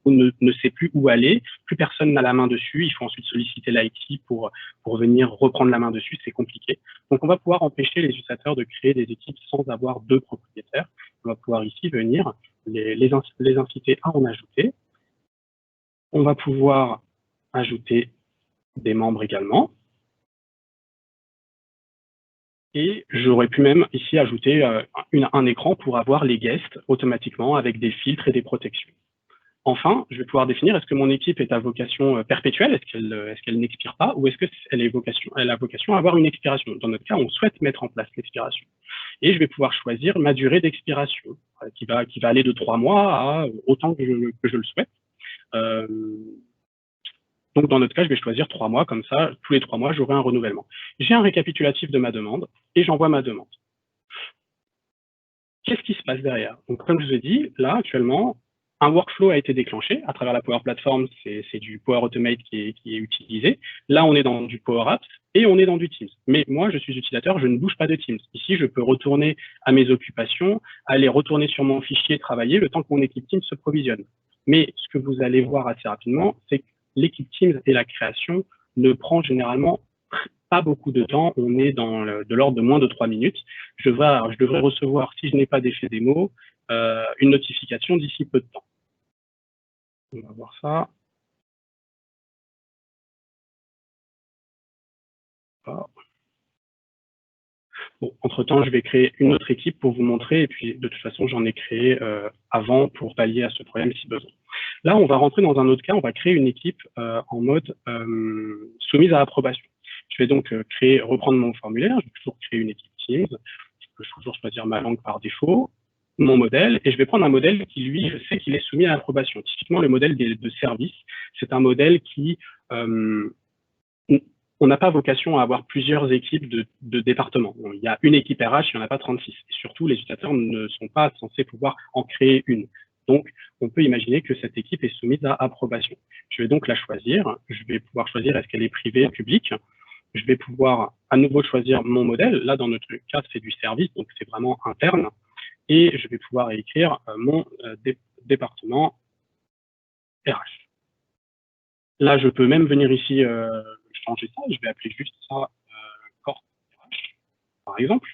ne sait plus où aller, plus personne n'a la main dessus, il faut ensuite solliciter l'IT pour venir reprendre la main dessus, c'est compliqué. Donc on va pouvoir empêcher les utilisateurs de créer des équipes sans avoir deux propriétaires. On va pouvoir ici venir les inciter à en ajouter. On va pouvoir ajouter des membres également. Et j'aurais pu même ici ajouter un écran pour avoir les guests automatiquement avec des filtres et des protections. Enfin, je vais pouvoir définir est-ce que mon équipe est à vocation perpétuelle, est-ce qu'elle n'expire pas, ou est-ce qu'elle a vocation à avoir une expiration. Dans notre cas, on souhaite mettre en place l'expiration. Et je vais pouvoir choisir ma durée d'expiration, qui va aller de 3 mois à autant que je le souhaite. Donc, dans notre cas, je vais choisir 3 mois, comme ça, tous les 3 mois, j'aurai un renouvellement. J'ai un récapitulatif de ma demande et j'envoie ma demande. Qu'est-ce qui se passe derrière? Donc, comme je vous ai dit, là, actuellement, un workflow a été déclenché à travers la Power Platform, c'est du Power Automate qui est utilisé. Là, on est dans du Power Apps et on est dans du Teams. Mais moi, je suis utilisateur, je ne bouge pas de Teams. Ici, je peux retourner à mes occupations, aller retourner sur mon fichier, travailler le temps que mon équipe Teams se provisionne. Mais ce que vous allez voir assez rapidement, c'est que l'équipe Teams et la création ne prend généralement pas beaucoup de temps. On est de l'ordre de moins de 3 minutes. Je devrais recevoir, si je n'ai pas d'effet démo, une notification d'ici peu de temps. On va voir ça. Bon, entre-temps, je vais créer une autre équipe pour vous montrer, et puis de toute façon, j'en ai créé avant pour pallier à ce problème si besoin. Là, on va rentrer dans un autre cas, on va créer une équipe en mode soumise à approbation. Je vais donc reprendre mon formulaire, je vais toujours créer une équipe Teams, je peux toujours choisir ma langue par défaut, mon modèle, et je vais prendre un modèle qui, lui, je sais qu'il est soumis à approbation. Typiquement, le modèle de service, c'est un modèle qui... on n'a pas vocation à avoir plusieurs équipes de départements. Il y a une équipe RH, il n'y en a pas 36. Et surtout, les utilisateurs ne sont pas censés pouvoir en créer une. Donc, on peut imaginer que cette équipe est soumise à approbation. Je vais donc la choisir. Je vais pouvoir choisir est-ce qu'elle est privée, publique. Je vais pouvoir à nouveau choisir mon modèle. Là, dans notre cas, c'est du service, donc c'est vraiment interne. Et je vais pouvoir écrire mon département RH. Là, je peux même venir ici changer ça. Je vais appeler juste ça corps RH, par exemple.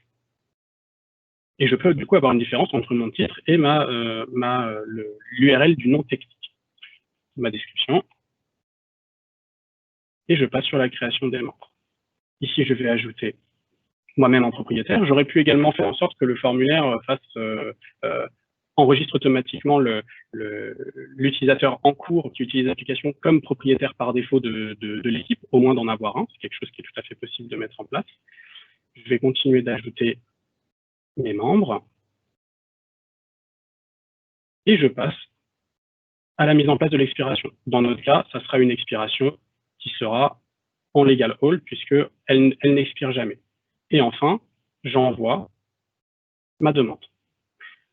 Et je peux du coup avoir une différence entre mon titre et l'URL du nom technique, ma description. Et je passe sur la création des membres. Ici, je vais ajouter moi-même en propriétaire. J'aurais pu également faire en sorte que le formulaire fasse enregistre automatiquement l'utilisateur en cours qui utilise l'application comme propriétaire par défaut de l'équipe, au moins d'en avoir un. C'est quelque chose qui est tout à fait possible de mettre en place. Je vais continuer d'ajouter mes membres. Et je passe à la mise en place de l'expiration. Dans notre cas, ça sera une expiration qui sera en legal hold, puisqu'elle n'expire jamais. Et enfin, j'envoie ma demande.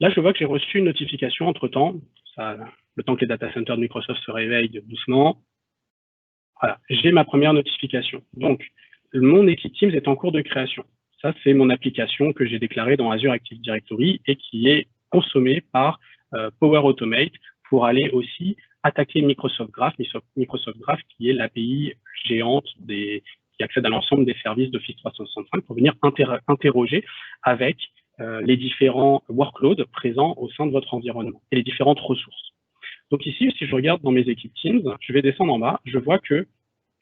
Là, je vois que j'ai reçu une notification entre-temps, le temps que les data centers de Microsoft se réveillent doucement. Voilà, j'ai ma première notification. Donc, mon équipe Teams est en cours de création. Ça, c'est mon application que j'ai déclarée dans Azure Active Directory et qui est consommée par Power Automate pour aller aussi attaquer Microsoft Graph. Microsoft Graph qui est l'API géante qui accède à l'ensemble des services d'Office 365 pour venir interroger avec les différents workloads présents au sein de votre environnement et les différentes ressources. Donc ici, si je regarde dans mes équipes Teams, je vais descendre en bas, je vois que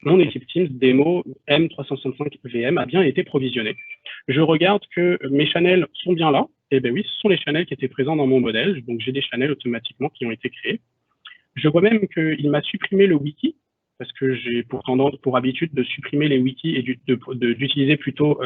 mon équipe Teams démo M365 VM a bien été provisionnée. Je regarde que mes channels sont bien là. Et bien oui, ce sont les channels qui étaient présents dans mon modèle. Donc j'ai des channels automatiquement qui ont été créés. Je vois même qu'il m'a supprimé le wiki, parce que j'ai pour habitude de supprimer les wikis et d'utiliser plutôt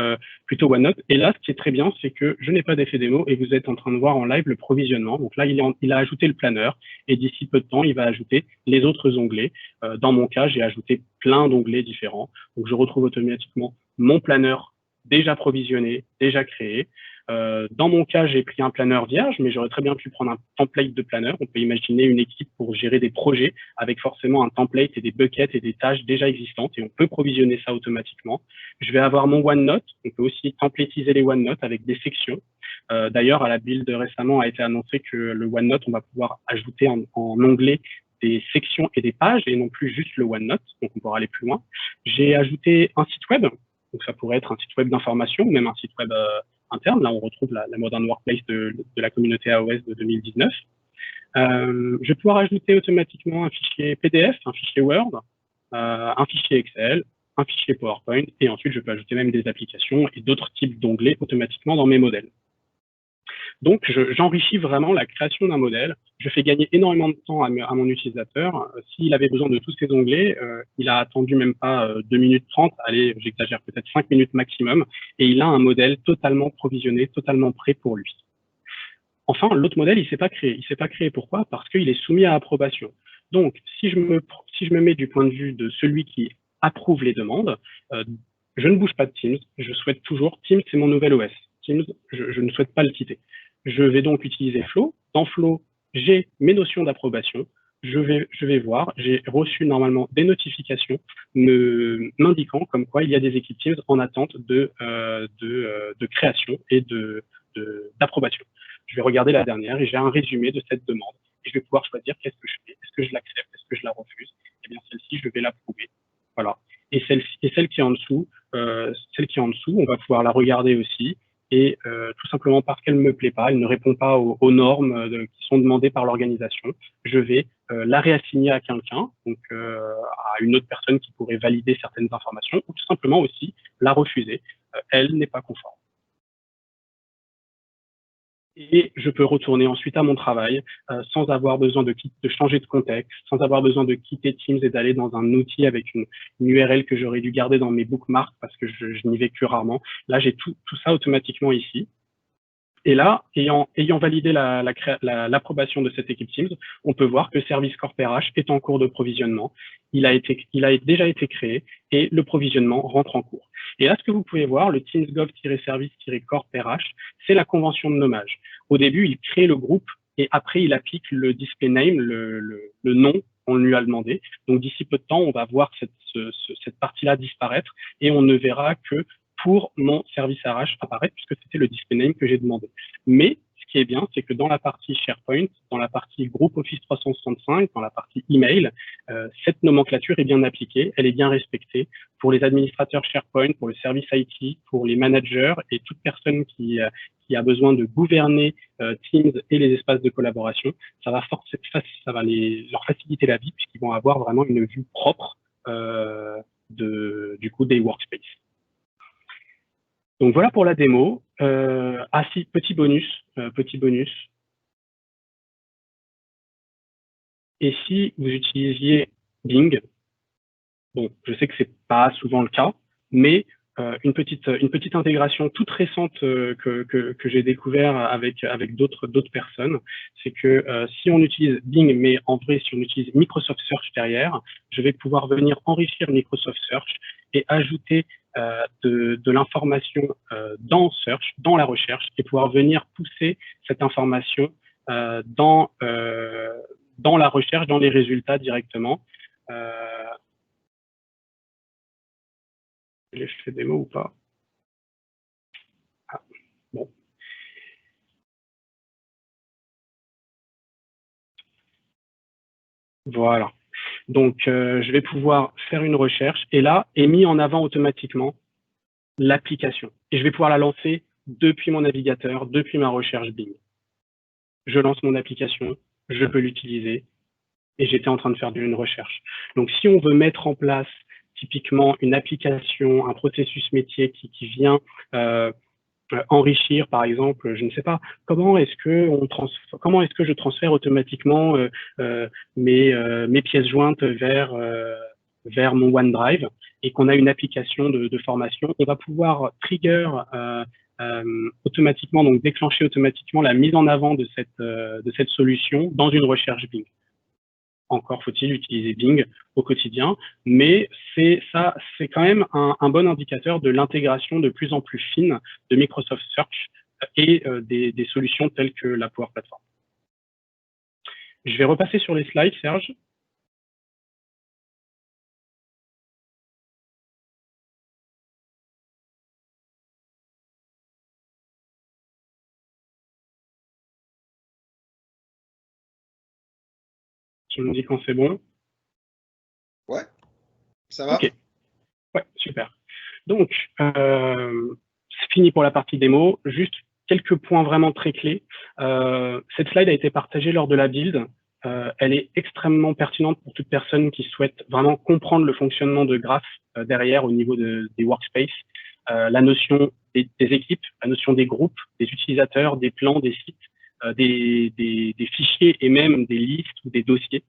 OneNote. Et là, ce qui est très bien, c'est que je n'ai pas d'effet démo et vous êtes en train de voir en live le provisionnement. Donc là, il a ajouté le planeur et d'ici peu de temps, il va ajouter les autres onglets. Dans mon cas, j'ai ajouté plein d'onglets différents. Donc je retrouve automatiquement mon planeur déjà provisionné, déjà créé. Dans mon cas, j'ai pris un planeur vierge, mais j'aurais très bien pu prendre un template de planeur. On peut imaginer une équipe pour gérer des projets avec forcément un template et des buckets et des tâches déjà existantes, et on peut provisionner ça automatiquement. Je vais avoir mon OneNote. On peut aussi templatiser les OneNote avec des sections. D'ailleurs, à la build récemment a été annoncé que le OneNote, on va pouvoir ajouter en onglet des sections et des pages, et non plus juste le OneNote, donc on pourra aller plus loin. J'ai ajouté un site web, donc ça pourrait être un site web d'information, ou même un site web interne. Là, on retrouve la Modern Workplace de la communauté AOS de 2019. Je vais pouvoir ajouter automatiquement un fichier PDF, un fichier Word, un fichier Excel, un fichier PowerPoint, et ensuite, je peux ajouter même des applications et d'autres types d'onglets automatiquement dans mes modèles. Donc, j'enrichis vraiment la création d'un modèle. Je fais gagner énormément de temps à mon utilisateur. S'il avait besoin de tous ces onglets, il a attendu même pas 2 minutes 30, allez, j'exagère peut-être 5 minutes maximum, et il a un modèle totalement provisionné, totalement prêt pour lui. Enfin, l'autre modèle, il ne s'est pas créé. Il ne s'est pas créé pourquoi? Parce qu'il est soumis à approbation. Donc, si je me mets du point de vue de celui qui approuve les demandes, je ne bouge pas de Teams. Je souhaite toujours, Teams, c'est mon nouvel OS. Teams, je ne souhaite pas le quitter. Je vais donc utiliser Flow. Dans Flow, j'ai mes notions d'approbation. Je vais voir, j'ai reçu normalement des notifications m'indiquant comme quoi il y a des équipes Teams en attente de création et d'approbation. Je vais regarder la dernière et j'ai un résumé de cette demande. Et je vais pouvoir choisir qu'est-ce que je fais. Est-ce que je l'accepte? Est-ce que je la refuse? Eh bien, celle-ci, je vais l'approuver. Voilà. Et celle qui est en dessous, on va pouvoir la regarder aussi. Et tout simplement parce qu'elle ne me plaît pas, elle ne répond pas aux normes qui sont demandées par l'organisation, je vais la réassigner à quelqu'un, donc à une autre personne qui pourrait valider certaines informations, ou tout simplement aussi la refuser. Elle n'est pas conforme. Et je peux retourner ensuite à mon travail sans avoir besoin de changer de contexte, sans avoir besoin de quitter Teams et d'aller dans un outil avec une URL que j'aurais dû garder dans mes bookmarks parce que je n'y vais que rarement. Là, j'ai tout ça automatiquement ici. Et là, ayant validé l'approbation de cette équipe Teams, on peut voir que Service Corp RH est en cours de provisionnement. Il a déjà été créé et le provisionnement rentre en cours. Et là, ce que vous pouvez voir, le Teams Gov-Service-Corp RH, c'est la convention de nommage. Au début, il crée le groupe et après, il applique le display name, le nom qu'on lui a demandé. Donc, d'ici peu de temps, on va voir cette partie-là disparaître et on ne verra que pour mon service RH apparaître puisque c'était le display name que j'ai demandé. Mais ce qui est bien, c'est que dans la partie SharePoint, dans la partie groupe Office 365, dans la partie email, cette nomenclature est bien appliquée, elle est bien respectée pour les administrateurs SharePoint, pour le service IT, pour les managers et toute personne qui a besoin de gouverner Teams et les espaces de collaboration. Ça va leur faciliter la vie puisqu'ils vont avoir vraiment une vue propre du coup des workspaces. Donc voilà pour la démo. Si, petit bonus. Et si vous utilisiez Bing, bon, je sais que c'est pas souvent le cas, mais une petite intégration toute récente que j'ai découvert avec d'autres personnes, c'est que si on utilise Bing, mais en vrai, si on utilise Microsoft Search derrière, je vais pouvoir venir enrichir Microsoft Search et ajouter de l'information dans Search, dans la recherche, et pouvoir venir pousser cette information dans la recherche, dans les résultats directement. Je fais des mots ou pas? Ah, bon. Voilà. Donc, je vais pouvoir faire une recherche et là, est mis en avant automatiquement l'application. Et je vais pouvoir la lancer depuis mon navigateur, depuis ma recherche Bing. Je lance mon application, je peux l'utiliser et j'étais en train de faire une recherche. Donc, si on veut mettre en place typiquement une application, un processus métier qui vient enrichir, par exemple, je ne sais pas, comment est-ce que je transfère automatiquement mes pièces jointes vers mon OneDrive et qu'on a une application de formation, on va pouvoir trigger automatiquement, donc déclencher automatiquement la mise en avant de cette solution dans une recherche Bing. Encore faut-il utiliser Bing au quotidien, mais c'est quand même un bon indicateur de l'intégration de plus en plus fine de Microsoft Search et des solutions telles que la Power Platform. Je vais repasser sur les slides, Serge. Tu me dis quand c'est bon. Ouais, ça va. Ok, ouais, super. Donc, c'est fini pour la partie démo. Juste quelques points vraiment très clés. Cette slide a été partagée lors de la build. Elle est extrêmement pertinente pour toute personne qui souhaite vraiment comprendre le fonctionnement de Graph derrière au niveau des workspaces, la notion des équipes, la notion des groupes, des utilisateurs, des plans, des sites, des fichiers et même des listes ou des dossiers.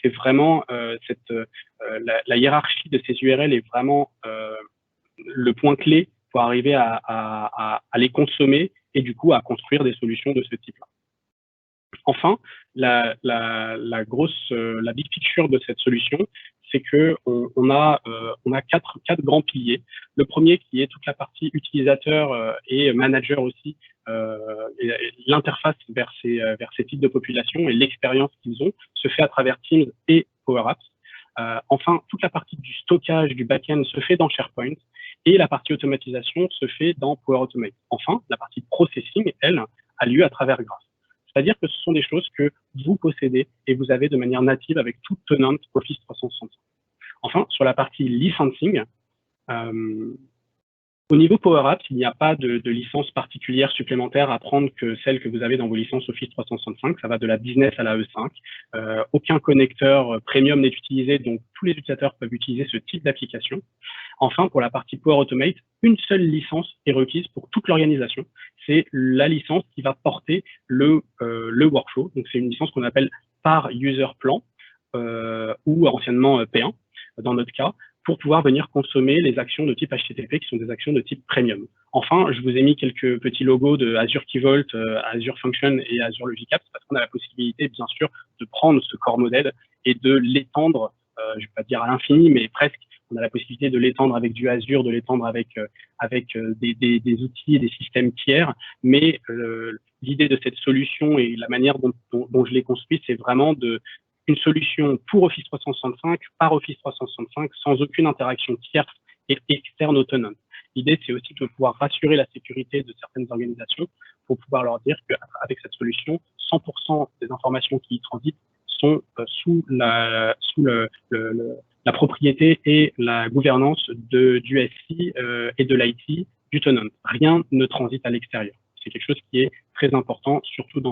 C'est vraiment la hiérarchie de ces URL est vraiment le point clé pour arriver à les consommer et du coup à construire des solutions de ce type-là. Enfin, la big picture de cette solution, c'est que on a quatre grands piliers. Le premier qui est toute la partie utilisateur et manager aussi, l'interface vers ces types de populations et l'expérience qu'ils ont se fait à travers Teams et Power Apps. Enfin, toute la partie du stockage du back-end se fait dans SharePoint et la partie automatisation se fait dans Power Automate. Enfin, la partie processing, elle, a lieu à travers Graph. C'est-à-dire que ce sont des choses que vous possédez et vous avez de manière native avec tout tenant Office 365. Enfin, sur la partie licensing, au niveau Power Apps, il n'y a pas de licence particulière supplémentaire à prendre que celle que vous avez dans vos licences Office 365. Ça va de la business à la E5. Aucun connecteur premium n'est utilisé, donc tous les utilisateurs peuvent utiliser ce type d'application. Enfin, pour la partie Power Automate, une seule licence est requise pour toute l'organisation. C'est la licence qui va porter le workflow. Donc, c'est une licence qu'on appelle par user plan ou anciennement P1 dans notre cas, pour pouvoir venir consommer les actions de type HTTP qui sont des actions de type premium. Enfin, je vous ai mis quelques petits logos de Azure Key Vault, Azure Function et Azure Logic Apps parce qu'on a la possibilité, bien sûr, de prendre ce core modèle et de l'étendre, je ne vais pas dire à l'infini, mais presque. On a la possibilité de l'étendre avec du Azure, de l'étendre avec des outils et des systèmes tiers. Mais l'idée de cette solution et la manière dont je l'ai construite, c'est vraiment une solution pour Office 365, par Office 365, sans aucune interaction tierce et externe autonome. L'idée, c'est aussi de pouvoir rassurer la sécurité de certaines organisations pour pouvoir leur dire qu'avec cette solution, 100% des informations qui y transitent sont sous la propriété et la gouvernance du SI et de l'IT du tenant. Rien ne transite à l'extérieur. C'est quelque chose qui est très important, surtout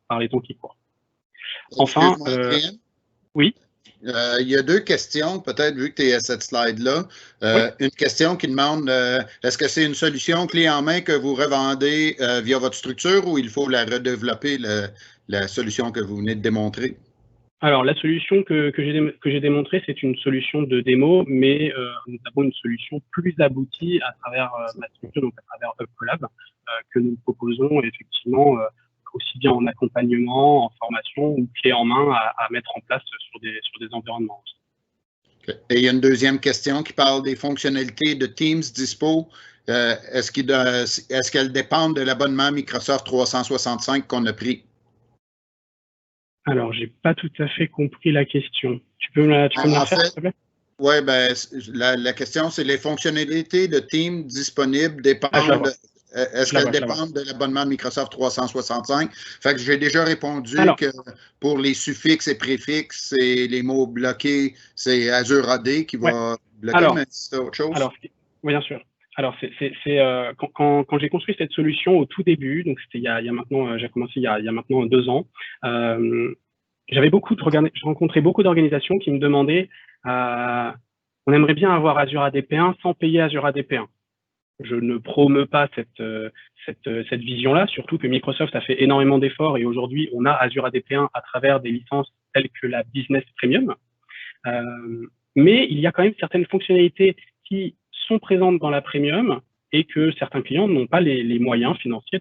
par les temps qui courent. Enfin, oui. Il y a deux questions, peut-être, vu que tu es à cette slide-là. Oui. Une question qui demande, est-ce que c'est une solution clé en main que vous revendez via votre structure ou il faut la redévelopper, la solution que vous venez de démontrer? Alors, la solution que j'ai démontrée, c'est une solution de démo, mais nous avons une solution plus aboutie à travers ma structure, donc à travers UpCollab, que nous proposons effectivement aussi bien en accompagnement, en formation ou clé en main à mettre en place sur des environnements. Okay. Et il y a une deuxième question qui parle des fonctionnalités de Teams dispo. Est-ce qu'elles dépendent de l'abonnement Microsoft 365 qu'on a pris? Alors, j'ai pas tout à fait compris la question. Tu peux me la faire, s'il te plaît? Oui, ben, la question, c'est les fonctionnalités de Teams disponibles dépendent. Est-ce qu'elles dépendent de l'abonnement Microsoft 365? Fait que j'ai déjà répondu que pour les suffixes et préfixes et les mots bloqués, c'est Azure AD qui va bloquer, mais c'est autre chose. Alors, oui, bien sûr. Alors, quand j'ai construit cette solution au tout début, donc c'était il y a maintenant, j'ai commencé il y a maintenant 2 ans, j'ai rencontré beaucoup d'organisations qui me demandaient, on aimerait bien avoir Azure ADP1 sans payer Azure ADP1. Je ne promeux pas cette vision-là, surtout que Microsoft a fait énormément d'efforts et aujourd'hui, on a Azure ADP1 à travers des licences telles que la Business Premium. Mais il y a quand même certaines fonctionnalités qui sont présentes dans la Premium et que certains clients n'ont pas les moyens financiers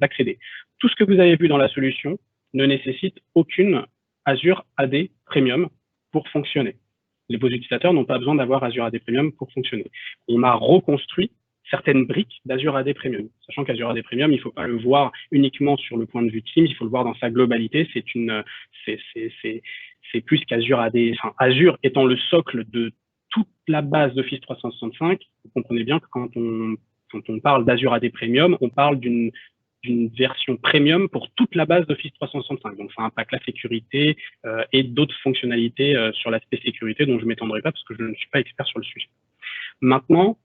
d'accéder. Tout ce que vous avez vu dans la solution ne nécessite aucune Azure AD Premium pour fonctionner. Vos utilisateurs n'ont pas besoin d'avoir Azure AD Premium pour fonctionner. On a reconstruit certaines briques d'Azure AD Premium, sachant qu'Azure AD Premium, il ne faut pas le voir uniquement sur le point de vue Teams, il faut le voir dans sa globalité. C'est plus qu'Azure AD, enfin Azure étant le socle de toute la base d'Office 365. Vous comprenez bien que quand on parle d'Azure AD Premium, on parle d'une version premium pour toute la base d'Office 365. Donc, ça impacte la sécurité et d'autres fonctionnalités sur l'aspect sécurité dont je ne m'étendrai pas parce que je ne suis pas expert sur le sujet. Maintenant,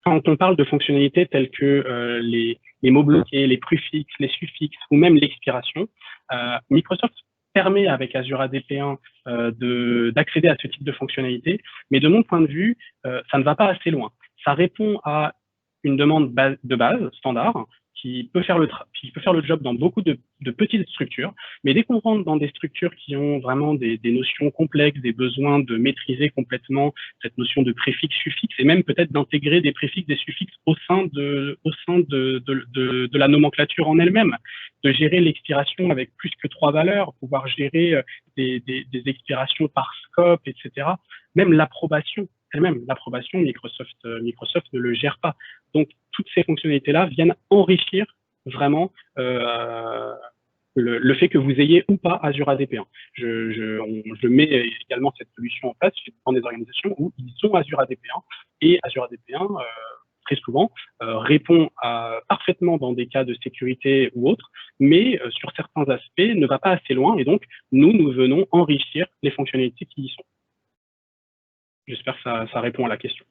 quand on parle de fonctionnalités telles que les mots bloqués, les préfixes, les suffixes ou même l'expiration, Microsoft permet avec Azure ADP1 d'accéder à ce type de fonctionnalité, mais de mon point de vue, ça ne va pas assez loin. Ça répond à une demande de base, standard, qui peut faire le job dans beaucoup de petites structures, mais dès qu'on rentre dans des structures qui ont vraiment des notions complexes, des besoins de maîtriser complètement cette notion de préfixe, suffixe, et même peut-être d'intégrer des préfixes, des suffixes au sein de la nomenclature en elle-même, de gérer l'expiration avec plus que 3 valeurs, pouvoir gérer des expirations par scope, etc. Même l'approbation elle-même, l'approbation, Microsoft ne le gère pas. Donc, toutes ces fonctionnalités-là viennent enrichir vraiment le fait que vous ayez ou pas Azure ADP1. Je mets également cette solution en place dans des organisations où ils ont Azure ADP1 et Azure ADP1, très souvent, répond parfaitement dans des cas de sécurité ou autres, mais sur certains aspects ne va pas assez loin et donc nous venons enrichir les fonctionnalités qui y sont. J'espère que ça répond à la question.